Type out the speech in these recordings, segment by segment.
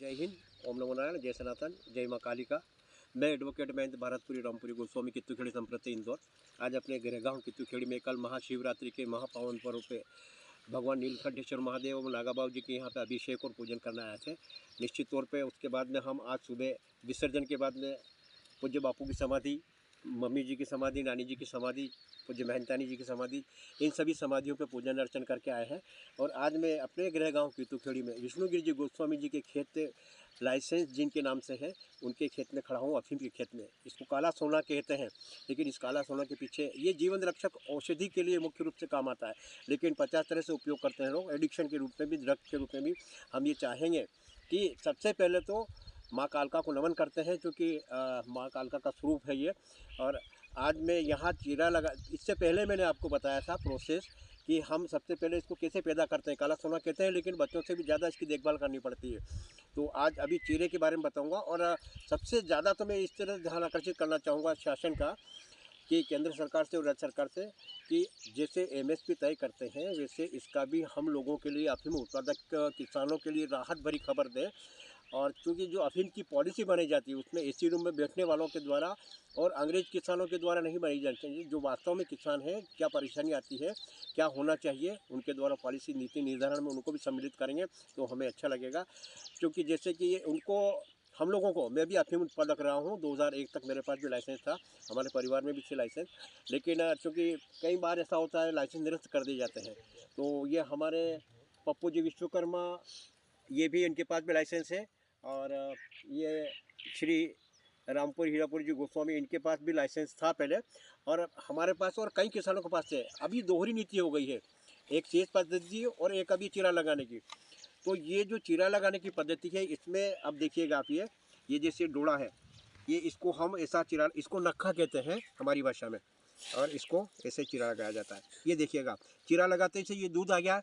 जय हिंद, ओम नमो नारायण, जय सनातन, जय माँ कालिका। मैं एडवोकेट महेंद्र भारतपुरी रामपुरी गोस्वामी कित्तूखेड़ी संप्रति इंदौर आज अपने गृहगांव कित्तूखेड़ी में कल महाशिवरात्रि के महापावन पर्व पे भगवान नीलकंठेश्वर महादेव और नागाबाबू जी के यहाँ पे अभिषेक और पूजन करना आए थे। निश्चित तौर पे उसके बाद में हम आज सुबह विसर्जन के बाद में पूज्य बापू की समाधि, मम्मी जी की समाधि, नानी जी की समाधि, पूज्य महंतानी जी की समाधि, इन सभी समाधियों पे पूजन अर्चन करके आए हैं। और आज मैं अपने गृह गाँव कित्तूखेड़ी में विष्णुगिरी जी गोस्वामी जी के खेत लाइसेंस जिनके नाम से है उनके खेत में खड़ा हूँ, अफीम के खेत में। इसको काला सोना कहते हैं, लेकिन इस काला सोना के पीछे ये जीवन रक्षक औषधि के लिए मुख्य रूप से काम आता है, लेकिन 50 तरह से उपयोग करते हैं लोग, एडिक्शन के रूप में भी, ड्रग के रूप में भी। हम ये चाहेंगे कि सबसे पहले तो माँ कालका को नमन करते हैं, क्योंकि माँ कालका का स्वरूप है ये। और आज मैं यहाँ चीरा लगा, इससे पहले मैंने आपको बताया था प्रोसेस कि हम सबसे पहले इसको कैसे पैदा करते हैं। काला सोना कहते हैं, लेकिन बच्चों से भी ज़्यादा इसकी देखभाल करनी पड़ती है। तो आज अभी चीरे के बारे में बताऊंगा। और सबसे ज़्यादा तो मैं इस तरह ध्यान आकर्षित करना चाहूँगा शासन का कि केंद्र सरकार से और राज्य सरकार से कि जैसे एमएसपी तय करते हैं वैसे इसका भी हम लोगों के लिए, अफीम उत्पादक किसानों के लिए राहत भरी खबर दें। और क्योंकि जो अफीम की पॉलिसी बनाई जाती है उसमें एसी रूम में बैठने वालों के द्वारा और अंग्रेज किसानों के द्वारा नहीं बनाई जानी चाहिए। जो वास्तव में किसान हैं, क्या परेशानी आती है, क्या होना चाहिए, उनके द्वारा पॉलिसी नीति निर्धारण में उनको भी सम्मिलित करेंगे तो हमें अच्छा लगेगा। क्योंकि जैसे कि उनको, हम लोगों को, मैं भी अफीम उत्पादक रहा हूँ, 2001 तक मेरे पास भी लाइसेंस था, हमारे परिवार में भी थे लाइसेंस। लेकिन चूँकि कई बार ऐसा होता है लाइसेंस निरस्त कर दिए जाते हैं, तो ये हमारे पप्पू जी विश्वकर्मा, ये भी इनके पास भी लाइसेंस है। और ये श्री रामपुर हीरापुर जी गोस्वामी, इनके पास भी लाइसेंस था पहले, और हमारे पास और कई किसानों के पास है। अभी दोहरी नीति हो गई है, एक चीज पद्धति और एक अभी चीरा लगाने की। तो ये जो चीरा लगाने की पद्धति है, इसमें अब देखिएगा आप, ये जैसे डोड़ा है, ये इसको हम ऐसा चीरा, इसको नक्खा कहते हैं हमारी भाषा में, और इसको ऐसे चीरा लगाया जाता है। ये देखिएगा, चीरा लगाते से ये दूध आ गया।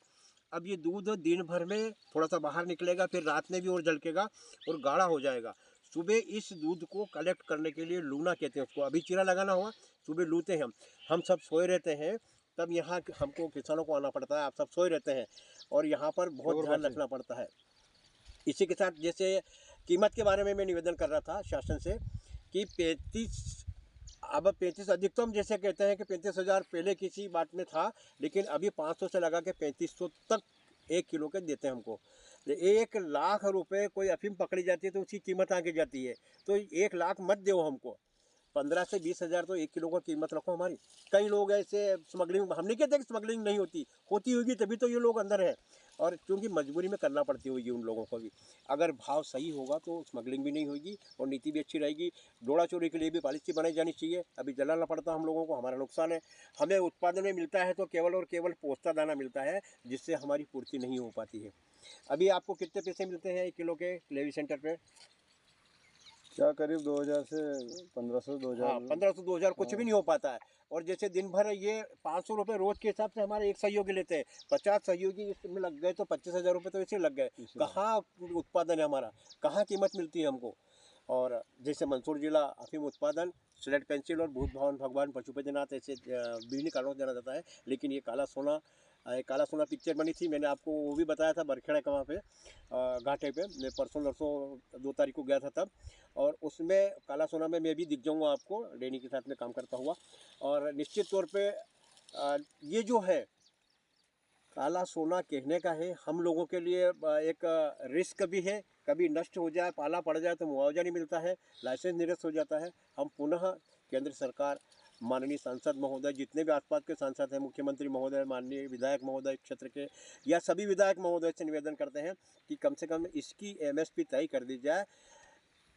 अब ये दूध दिन भर में थोड़ा सा बाहर निकलेगा, फिर रात में भी और झलकेगा और गाढ़ा हो जाएगा। सुबह इस दूध को कलेक्ट करने के लिए लूना कहते हैं उसको, अभी चीरा लगाना हुआ, सुबह लूते हैं हम सब सोए रहते हैं, तब यहाँ हमको किसानों को आना पड़ता है। आप सब सोए रहते हैं और यहाँ पर बहुत ध्यान रखना पड़ता है। इसी के साथ जैसे कीमत के बारे में मैं निवेदन कर रहा था शासन से कि 35 अधिकतम जैसे कहते हैं कि 35,000 पहले किसी बात में था, लेकिन अभी 500 से लगा के 3500 तक 1 किलो के देते हैं हमको। 1 लाख रुपए कोई अफीम पकड़ी जाती है तो उसकी कीमत आगे जाती है, तो 1 लाख मत दो हमको, 15 से 20,000 तो 1 किलो का कीमत रखो हमारी। कई लोग ऐसे स्मगलिंग, हम नहीं कहते कि स्मगलिंग नहीं होती, होती होगी तभी तो ये लोग अंदर हैं, और क्योंकि मजबूरी में करना पड़ती होगी उन लोगों को भी। अगर भाव सही होगा तो स्मगलिंग भी नहीं होगी और नीति भी अच्छी रहेगी। डोड़ा चोरी के लिए भी पॉलिसी बनाई जानी चाहिए। अभी जलाना पड़ता हम लोगों को, हमारा नुकसान है। हमें उत्पादन में मिलता है तो केवल और केवल पोस्ता दाना मिलता है, जिससे हमारी पूर्ति नहीं हो पाती है। अभी आपको कितने पैसे मिलते हैं 1 किलो के लेवी सेंटर पे? क्या करीब 2000 से 1500 2000। हाँ, 1500 2000 कुछ भी नहीं हो पाता है। और जैसे दिन भर ये 500 रुपये रोज के हिसाब से हमारे एक सहयोगी लेते हैं, 50 सहयोगी इसमें लग गए तो 25,000 रुपये तो ऐसे लग गए। कहाँ उत्पादन है हमारा, कहाँ कीमत मिलती है हमको? और जैसे मंदसौर जिला अफीम उत्पादन, स्लेट पेंसिल और भूत भवन भगवान पशुपतिनाथ ऐसे विभिन्न कारणों से जाना जाता है। लेकिन ये काला सोना पिक्चर बनी थी, मैंने आपको वो भी बताया था बरखेड़ा कहाँ पे, घाटे पे। मैं परसों नरसों 2 तारीख को गया था तब, और उसमें काला सोना में मैं भी दिख जाऊँगा आपको, डैनी के साथ में काम करता हुआ। और निश्चित तौर पे ये जो है काला सोना कहने का है, हम लोगों के लिए एक रिस्क भी है। कभी नष्ट हो जाए, पाला पड़ जाए तो मुआवजा नहीं मिलता है, लाइसेंस निरस्त हो जाता है। हम पुनः केंद्र सरकार, माननीय सांसद महोदय, जितने भी आसपास के सांसद हैं, मुख्यमंत्री महोदय, माननीय विधायक महोदय क्षेत्र के, या सभी विधायक महोदय से निवेदन करते हैं कि कम से कम इसकी एमएसपी तय कर दी जाए।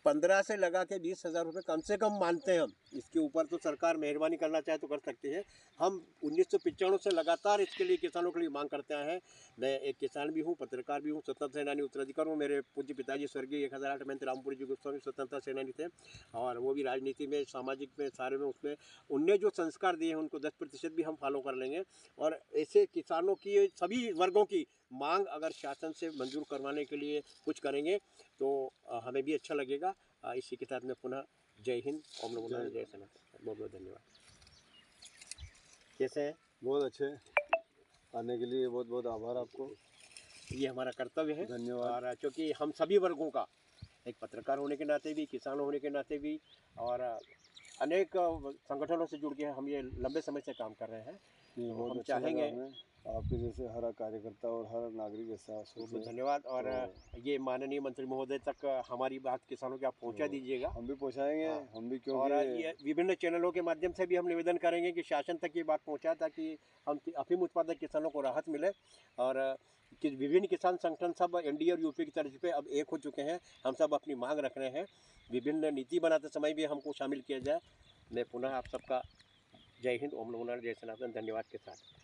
15 से लगा के 20,000 रुपये कम से कम मानते हैं हम। इसके ऊपर तो सरकार मेहरबानी करना चाहे तो कर सकती है। हम 1995 से लगातार इसके लिए किसानों के लिए मांग करते आए हैं। मैं एक किसान भी हूँ, पत्रकार भी हूँ, स्वतंत्र सेनानी उत्तराधिकारी हूँ। मेरे पूज्य पिताजी स्वर्गीय 1008 महेंद्र रामपुरी जी गोस्वामी स्वतंत्रता सेनानी थे, और वो भी राजनीति में, सामाजिक में, सारे में, उसमें उनने जो संस्कार दिए हैं उनको 10% भी हम फॉलो कर लेंगे। और ऐसे किसानों की, सभी वर्गों की मांग अगर शासन से मंजूर करवाने के लिए कुछ करेंगे तो हमें भी अच्छा लगेगा। इसी के साथ में पुनः जय हिंद, ओम नमो नारायण, जय सनातन। बहुत बहुत धन्यवाद। कैसे हैं? बहुत अच्छे, आने के लिए बहुत बहुत आभार आपको। ये हमारा कर्तव्य है। धन्यवाद। और क्योंकि हम सभी वर्गों का, एक पत्रकार होने के नाते भी, किसान होने के नाते भी, और अनेक संगठनों से जुड़ के हम ये लंबे समय से काम कर रहे हैं। नहीं, तो बहुत हम अच्छा लगा चाहेंगे, हमें आपके जैसे हर कार्यकर्ता और हर नागरिक ऐसा बहुत सोचे। बहुत धन्यवाद। और ये माननीय मंत्री महोदय तक हमारी बात किसानों की आप पहुंचा दीजिएगा। हम भी पहुंचाएंगे। हाँ। हम भी, और क्योंकि ये विभिन्न चैनलों के माध्यम से भी हम निवेदन करेंगे कि शासन तक ये बात पहुंचाए, ताकि हम अफीम उत्पादक किसानों को राहत मिले। और कि विभिन्न किसान संगठन सब एनडीए और यूपी की तर्ज पे अब एक हो चुके हैं। हम सब अपनी मांग रख रहे हैं, विभिन्न नीति बनाते समय भी हमको शामिल किया जाए। मैं पुनः आप सबका जय हिंद, ओम नमो नारायण, जय सनातन, धन्यवाद के साथ